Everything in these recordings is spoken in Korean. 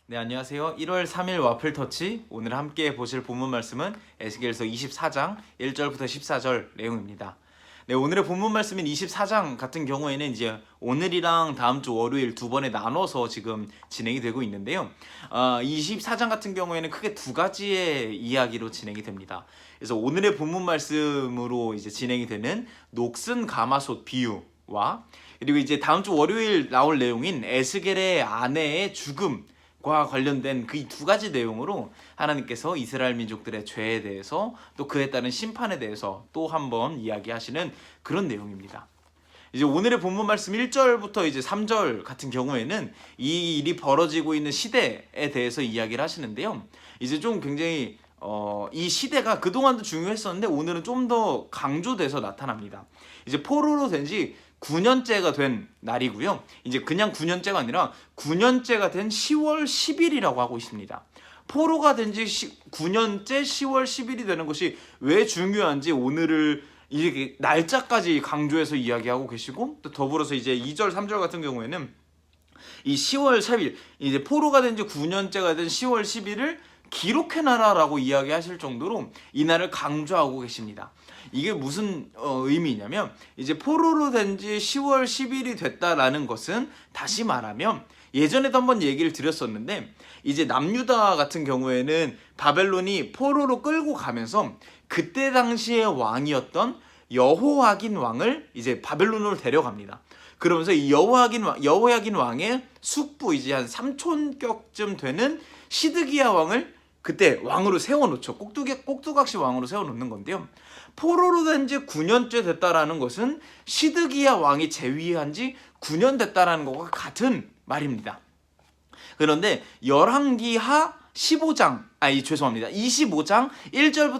네, 안녕하세요. 1월 3일 와플터치. 오늘 함께 보실 본문 말씀은 에스겔서 24장 1절부터 14절 내용입니다. 네, 오늘의 본문 말씀인 24장 같은 경우에는 이제 오늘이랑 다음 주 월요일 두 번에 나눠서 지금 진행이 되고 있는데요. 24장 같은 경우에는 크게 두 가지의 이야기로 진행이 됩니다. 그래서 오늘의 본문 말씀으로 이제 진행이 되는 녹슨 가마솥 비유와 그리고 이제 다음 주 월요일 나올 내용인 에스겔의 아내의 죽음 과 관련된 그 두 가지 내용으로 하나님께서 이스라엘 민족들의 죄에 대해서 또 그에 따른 심판에 대해서 또 한번 이야기하시는 그런 내용입니다. 이제 오늘의 본문 말씀 1절부터 이제 3절 같은 경우에는 이 일이 벌어지고 있는 시대에 대해서 이야기를 하시는데요. 이제 좀 굉장히 이 시대가 그동안도 중요했었는데 오늘은 좀 더 강조돼서 나타납니다. 이제 포로로 된지 9년째가 된 날이고요. 이제 그냥 9년째가 아니라 9년째가 된 10월 10일이라고 하고 있습니다. 포로가 된 지 9년째 10월 10일이 되는 것이 왜 중요한지 오늘을 이렇게 날짜까지 강조해서 이야기하고 계시고, 또 더불어서 이제 2절 3절 같은 경우에는 이 10월 10일, 이제 포로가 된 지 9년째가 된 10월 10일을 기록해놔라라고 이야기하실 정도로 이 날을 강조하고 계십니다. 이게 무슨 의미냐면 이제 포로로 된 지 10월 10일이 됐다라는 것은 다시 말하면 예전에도 한번 얘기를 드렸었는데 이제 남유다 같은 경우에는 바벨론이 포로로 끌고 가면서 그때 당시의 왕이었던 여호야긴 왕을 이제 바벨론으로 데려갑니다. 그러면서 이 여호야긴 왕의 숙부 이제 한 삼촌격쯤 되는 시드기야 왕을 그때 왕으로 세워놓죠. 꼭두각시 왕으로 세워놓는 건데요. 포로로 된 지 9년째 됐다라는 것은 시드기야 왕이 재위한 지 9년 됐다라는 것과 같은 말입니다. 그런데 열왕기하 25장 1절부터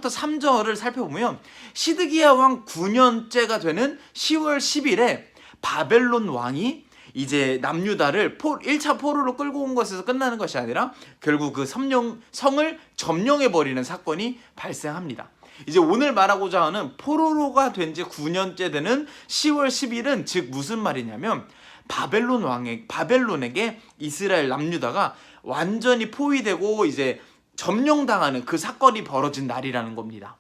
3절을 살펴보면 시드기야 왕 9년째가 되는 10월 10일에 바벨론 왕이 이제 남유다를 1차 포로로 끌고 온 것에서 끝나는 것이 아니라 결국 그 성을 점령해버리는 사건이 발생합니다. 이제 오늘 말하고자 하는 포로로가 된 지 9년째 되는 10월 10일은 즉 무슨 말이냐면 바벨론에게 이스라엘 남유다가 완전히 포위되고 이제 점령당하는 그 사건이 벌어진 날이라는 겁니다.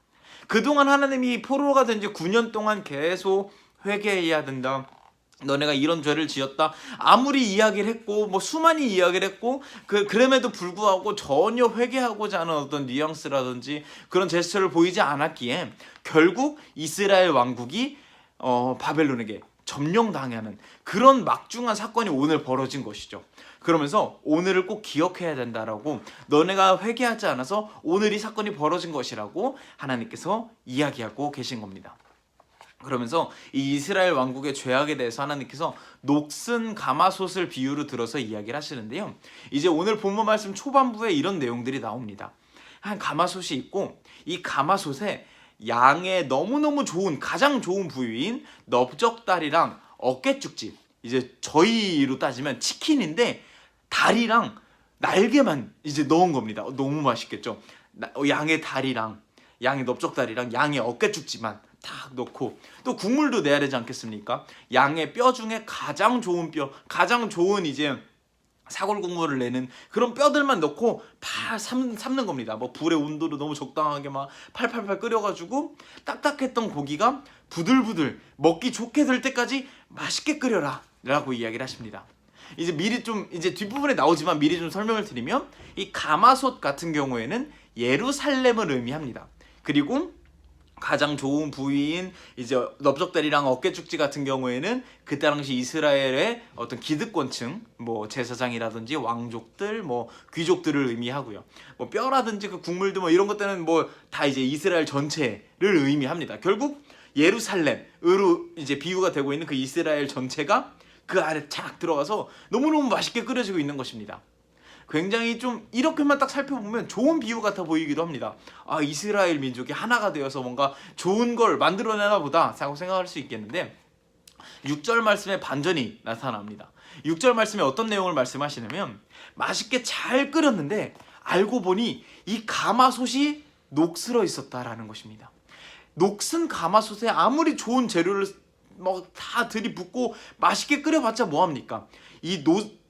그동안 하나님이 포로가 된 지 9년 동안 계속 회개해야 된다. 너네가 이런 죄를 지었다. 아무리 이야기를 했고 뭐 수많이 이야기를 했고 그럼에도 불구하고 전혀 회개하고자 하는 어떤 뉘앙스라든지 그런 제스처를 보이지 않았기에 결국 이스라엘 왕국이 바벨론에게 점령당하는 그런 막중한 사건이 오늘 벌어진 것이죠. 그러면서 오늘을 꼭 기억해야 된다라고, 너네가 회개하지 않아서 오늘 이 사건이 벌어진 것이라고 하나님께서 이야기하고 계신 겁니다. 그러면서 이 이스라엘 왕국의 죄악에 대해서 하나님께서 녹슨 가마솥을 비유로 들어서 이야기를 하시는데요. 이제 오늘 본문 말씀 초반부에 이런 내용들이 나옵니다. 한 가마솥이 있고 이 가마솥에 양의 너무너무 좋은 가장 좋은 부위인 넓적다리랑 어깨죽집, 이제 저희로 따지면 치킨인데 다리랑 날개만 이제 넣은 겁니다. 너무 맛있겠죠. 양의 다리랑 양의 넓적다리랑 양의 어깨죽집만 탁 넣고 또 국물도 내야 되지 않겠습니까? 양의 뼈 중에 가장 좋은 뼈, 가장 좋은 이제 사골 국물을 내는 그런 뼈들만 넣고 파 삶는 겁니다. 뭐 불의 온도도 너무 적당하게 막 팔팔팔 끓여가지고 딱딱했던 고기가 부들부들 먹기 좋게 될 때까지 맛있게 끓여라 라고 이야기를 하십니다. 이제 미리 좀 이제 뒷부분에 나오지만 미리 좀 설명을 드리면 이 가마솥 같은 경우에는 예루살렘을 의미합니다. 그리고 가장 좋은 부위인 이제 넓적다리랑 어깨죽지 같은 경우에는 그때 당시 이스라엘의 어떤 기득권층, 뭐 제사장이라든지 왕족들, 뭐 귀족들을 의미하고요. 뭐 뼈라든지 그 국물들 뭐 이런 것들은 뭐 다 이제 이스라엘 전체를 의미합니다. 결국 예루살렘으로 이제 비유가 되고 있는 그 이스라엘 전체가 그 안에 착 들어가서 너무너무 맛있게 끓여지고 있는 것입니다. 굉장히 좀 이렇게만 딱 살펴보면 좋은 비유 같아 보이기도 합니다. 아, 이스라엘 민족이 하나가 되어서 뭔가 좋은 걸 만들어내나 보다 라고 생각할 수 있겠는데 6절 말씀에 반전이 나타납니다. 6절 말씀에 어떤 내용을 말씀하시냐면 맛있게 잘 끓였는데 알고 보니 이 가마솥이 녹슬어 있었다라는 것입니다. 녹슨 가마솥에 아무리 좋은 재료를 뭐 다 들이붓고 맛있게 끓여봤자 뭐합니까? 이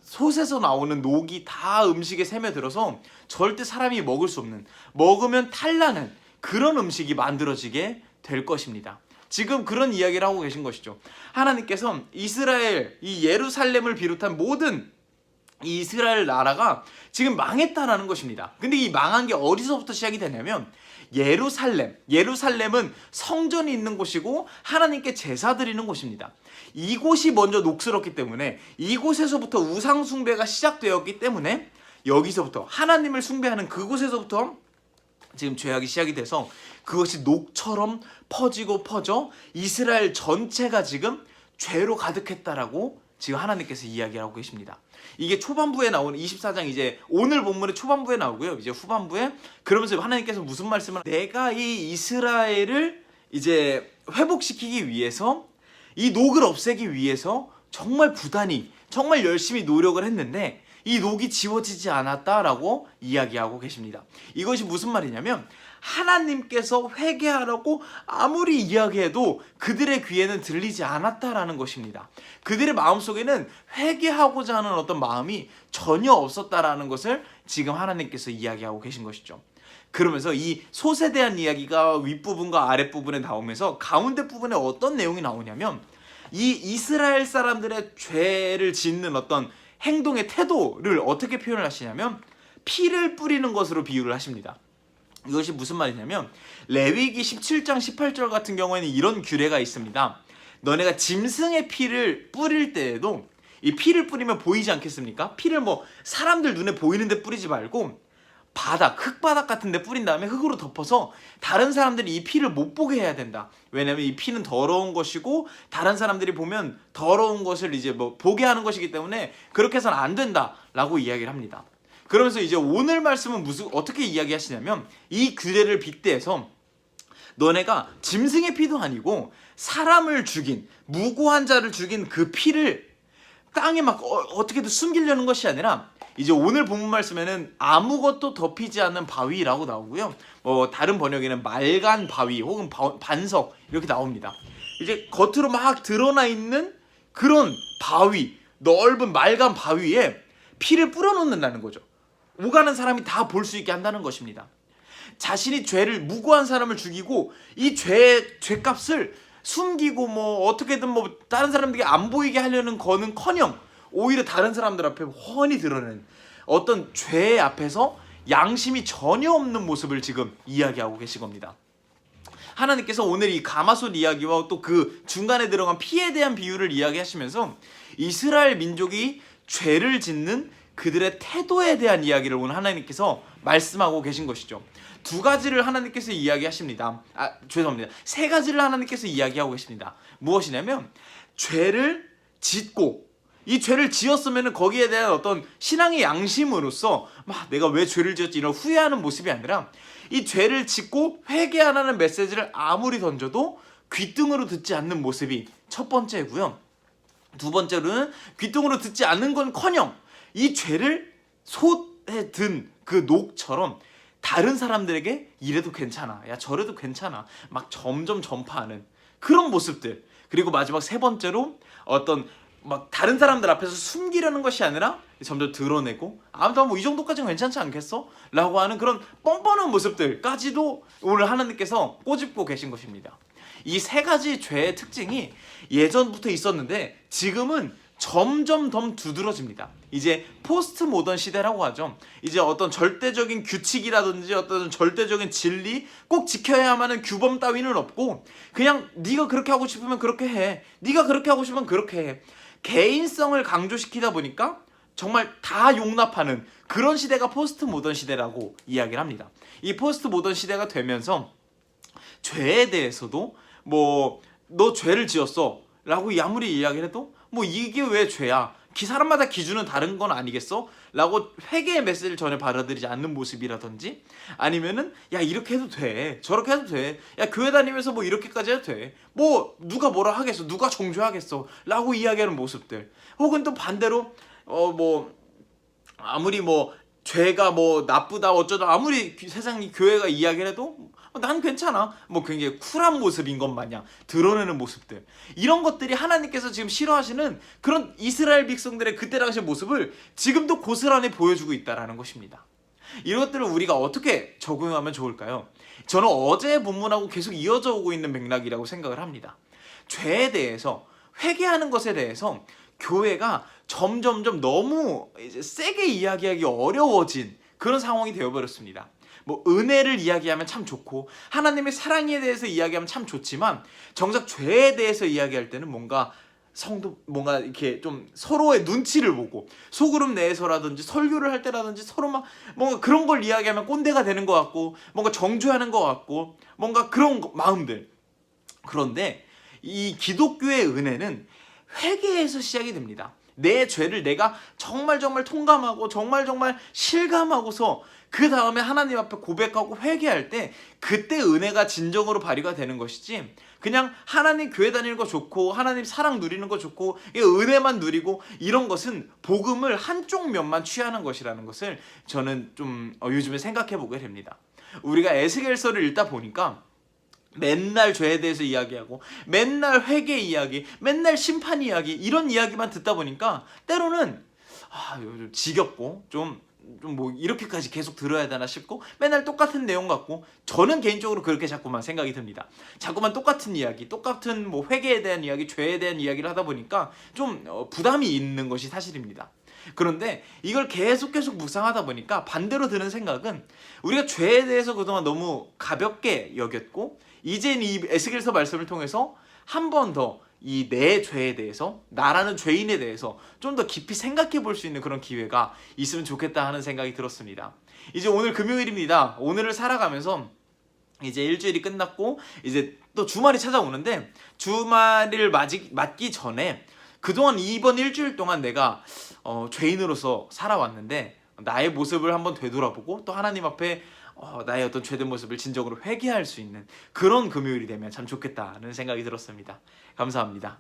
솥에서 나오는 녹이 다 음식에 스며들어서 절대 사람이 먹을 수 없는, 먹으면 탈나는 그런 음식이 만들어지게 될 것입니다. 지금 그런 이야기를 하고 계신 것이죠. 하나님께서 이스라엘, 이 예루살렘을 비롯한 모든 이 이스라엘 나라가 지금 망했다라는 것입니다. 근데 이 망한 게 어디서부터 시작이 되냐면 예루살렘은 성전이 있는 곳이고 하나님께 제사 드리는 곳입니다. 이곳이 먼저 녹슬었기 때문에, 이곳에서부터 우상 숭배가 시작되었기 때문에, 여기서부터 하나님을 숭배하는 그곳에서부터 지금 죄악이 시작이 돼서 그것이 녹처럼 퍼지고 퍼져 이스라엘 전체가 지금 죄로 가득했다라고 지금 하나님께서 이야기하고 계십니다. 이게 초반부에 나오는 24장, 이제 오늘 본문의 초반부에 나오고요. 이제 후반부에 그러면서 하나님께서 무슨 말씀을, 내가 이 이스라엘을 이제 회복시키기 위해서, 이 녹을 없애기 위해서 정말 부단히, 정말 열심히 노력을 했는데 이 녹이 지워지지 않았다라고 이야기하고 계십니다. 이것이 무슨 말이냐면 하나님께서 회개하라고 아무리 이야기해도 그들의 귀에는 들리지 않았다라는 것입니다. 그들의 마음속에는 회개하고자 하는 어떤 마음이 전혀 없었다라는 것을 지금 하나님께서 이야기하고 계신 것이죠. 그러면서 이 솥에 대한 이야기가 윗부분과 아랫부분에 나오면서 가운데 부분에 어떤 내용이 나오냐면, 이 이스라엘 사람들의 죄를 짓는 어떤 행동의 태도를 어떻게 표현을 하시냐면 피를 뿌리는 것으로 비유를 하십니다. 이것이 무슨 말이냐면 레위기 17장 18절 같은 경우에는 이런 규례가 있습니다. 너네가 짐승의 피를 뿌릴 때에도 이 피를 뿌리면 보이지 않겠습니까? 피를 뭐 사람들 눈에 보이는데 뿌리지 말고 바닥, 흙바닥 같은 데 뿌린 다음에 흙으로 덮어서 다른 사람들이 이 피를 못 보게 해야 된다. 왜냐면 이 피는 더러운 것이고 다른 사람들이 보면 더러운 것을 이제 뭐 보게 하는 것이기 때문에 그렇게 해서는 안 된다라고 이야기를 합니다. 그러면서 이제 오늘 말씀은 어떻게 이야기하시냐면 이 규례를 빗대서 너네가 짐승의 피도 아니고 사람을 죽인, 무고한 자를 죽인 그 피를 땅에 막 어떻게든 숨기려는 것이 아니라, 이제 오늘 본문 말씀에는 아무것도 덮이지 않는 바위라고 나오고요. 다른 번역에는 맑은 바위 혹은 반석 이렇게 나옵니다. 이제 겉으로 막 드러나 있는 그런 바위, 넓은 맑은 바위에 피를 뿌려놓는다는 거죠. 오가는 사람이 다 볼 수 있게 한다는 것입니다. 자신이 죄를, 무고한 사람을 죽이고 이 죄값을 숨기고 뭐 어떻게든 뭐 다른 사람들에게 안 보이게 하려는 거는커녕 오히려 다른 사람들 앞에 훤히 드러내는 어떤 죄 앞에서 양심이 전혀 없는 모습을 지금 이야기하고 계신 겁니다. 하나님께서 오늘 이 가마솥 이야기와 또 그 중간에 들어간 피에 대한 비유를 이야기하시면서 이스라엘 민족이 죄를 짓는 그들의 태도에 대한 이야기를 오늘 하나님께서 말씀하고 계신 것이죠. 두 가지를 하나님께서 이야기하십니다. 죄송합니다. 세 가지를 하나님께서 이야기하고 계십니다. 무엇이냐면 죄를 짓고, 이 죄를 지었으면 거기에 대한 어떤 신앙의 양심으로서 막 내가 왜 죄를 지었지 이런 후회하는 모습이 아니라, 이 죄를 짓고 회개하라는 메시지를 아무리 던져도 귀등으로 듣지 않는 모습이 첫 번째고요. 두 번째로는 귀등으로 듣지 않는 건커녕 이 죄를 솥에 든 그 녹처럼 다른 사람들에게 이래도 괜찮아, 야 저래도 괜찮아, 막 점점 전파하는 그런 모습들. 그리고 마지막 세 번째로 어떤 막 다른 사람들 앞에서 숨기려는 것이 아니라 점점 드러내고, 아무튼 뭐 이 정도까지는 괜찮지 않겠어? 라고 하는 그런 뻔뻔한 모습들까지도 오늘 하나님께서 꼬집고 계신 것입니다. 이 세 가지 죄의 특징이 예전부터 있었는데 지금은 점점 더 두드러집니다. 이제 포스트 모던 시대라고 하죠. 이제 어떤 절대적인 규칙이라든지 어떤 절대적인 진리, 꼭 지켜야만 하는 규범 따위는 없고 그냥 네가 그렇게 하고 싶으면 그렇게 해, 네가 그렇게 하고 싶으면 그렇게 해. 개인성을 강조시키다 보니까 정말 다 용납하는 그런 시대가 포스트 모던 시대라고 이야기를 합니다. 이 포스트 모던 시대가 되면서 죄에 대해서도 뭐 너 죄를 지었어 라고 아무리 이야기를 해도 뭐 이게 왜 죄야, 사람마다 기준은 다른 건 아니겠어? 라고 회개의 메시지를 전혀 받아들이지 않는 모습이라든지, 아니면은 야 이렇게 해도 돼, 저렇게 해도 돼, 야 교회 다니면서 뭐 이렇게까지 해도 돼, 뭐 누가 뭐라 하겠어, 누가 정죄하겠어 라고 이야기하는 모습들. 혹은 또 반대로 뭐 아무리 뭐 죄가 뭐 나쁘다 어쩌다 아무리 세상이 교회가 이야기를 해도 난 괜찮아, 뭐 굉장히 쿨한 모습인 것 마냥 드러내는 모습들, 이런 것들이 하나님께서 지금 싫어하시는 그런 이스라엘 백성들의 그때 당시 모습을 지금도 고스란히 보여주고 있다는 것입니다. 이런 것들을 우리가 어떻게 적용하면 좋을까요? 저는 어제 본문하고 계속 이어져 오고 있는 맥락이라고 생각을 합니다. 죄에 대해서, 회개하는 것에 대해서 교회가 점점점 너무 이제 세게 이야기하기 어려워진 그런 상황이 되어버렸습니다. 뭐 은혜를 이야기하면 참 좋고 하나님의 사랑에 대해서 이야기하면 참 좋지만 정작 죄에 대해서 이야기할 때는 뭔가 이렇게 좀 서로의 눈치를 보고 소그룹 내에서라든지 설교를 할 때라든지 서로 막 뭔가 그런 걸 이야기하면 꼰대가 되는 것 같고 뭔가 정죄하는 것 같고 뭔가 그런 마음들. 그런데 이 기독교의 은혜는 회개에서 시작이 됩니다. 내 죄를 내가 정말 통감하고 정말 실감하고서 그 다음에 하나님 앞에 고백하고 회개할 때 그때 은혜가 진정으로 발휘가 되는 것이지, 그냥 하나님 교회 다니는 거 좋고 하나님 사랑 누리는 거 좋고 은혜만 누리고 이런 것은 복음을 한쪽 면만 취하는 것이라는 것을 저는 좀 요즘에 생각해 보게 됩니다. 우리가 에스겔서를 읽다 보니까 맨날 죄에 대해서 이야기하고 맨날 회개 이야기, 맨날 심판 이야기, 이런 이야기만 듣다 보니까 때로는 좀 지겹고 좀 뭐 이렇게까지 계속 들어야 되나 싶고 맨날 똑같은 내용 같고, 저는 개인적으로 그렇게 자꾸만 생각이 듭니다. 자꾸만 똑같은 이야기, 똑같은 뭐 회개에 대한 이야기, 죄에 대한 이야기를 하다 보니까 좀 부담이 있는 것이 사실입니다. 그런데 이걸 계속 묵상하다 보니까 반대로 드는 생각은, 우리가 죄에 대해서 그동안 너무 가볍게 여겼고 이젠 이 에스겔서 말씀을 통해서 한 번 더 이 내 죄에 대해서, 나라는 죄인에 대해서 좀 더 깊이 생각해 볼 수 있는 그런 기회가 있으면 좋겠다 하는 생각이 들었습니다. 이제 오늘 금요일입니다. 오늘을 살아가면서 이제 일주일이 끝났고 이제 또 주말이 찾아오는데, 주말을 맞기 전에 그동안 이번 일주일 동안 내가 죄인으로서 살아왔는데 나의 모습을 한번 되돌아보고 또 하나님 앞에 나의 어떤 죄된 모습을 진정으로 회개할 수 있는 그런 금요일이 되면 참 좋겠다는 생각이 들었습니다. 감사합니다.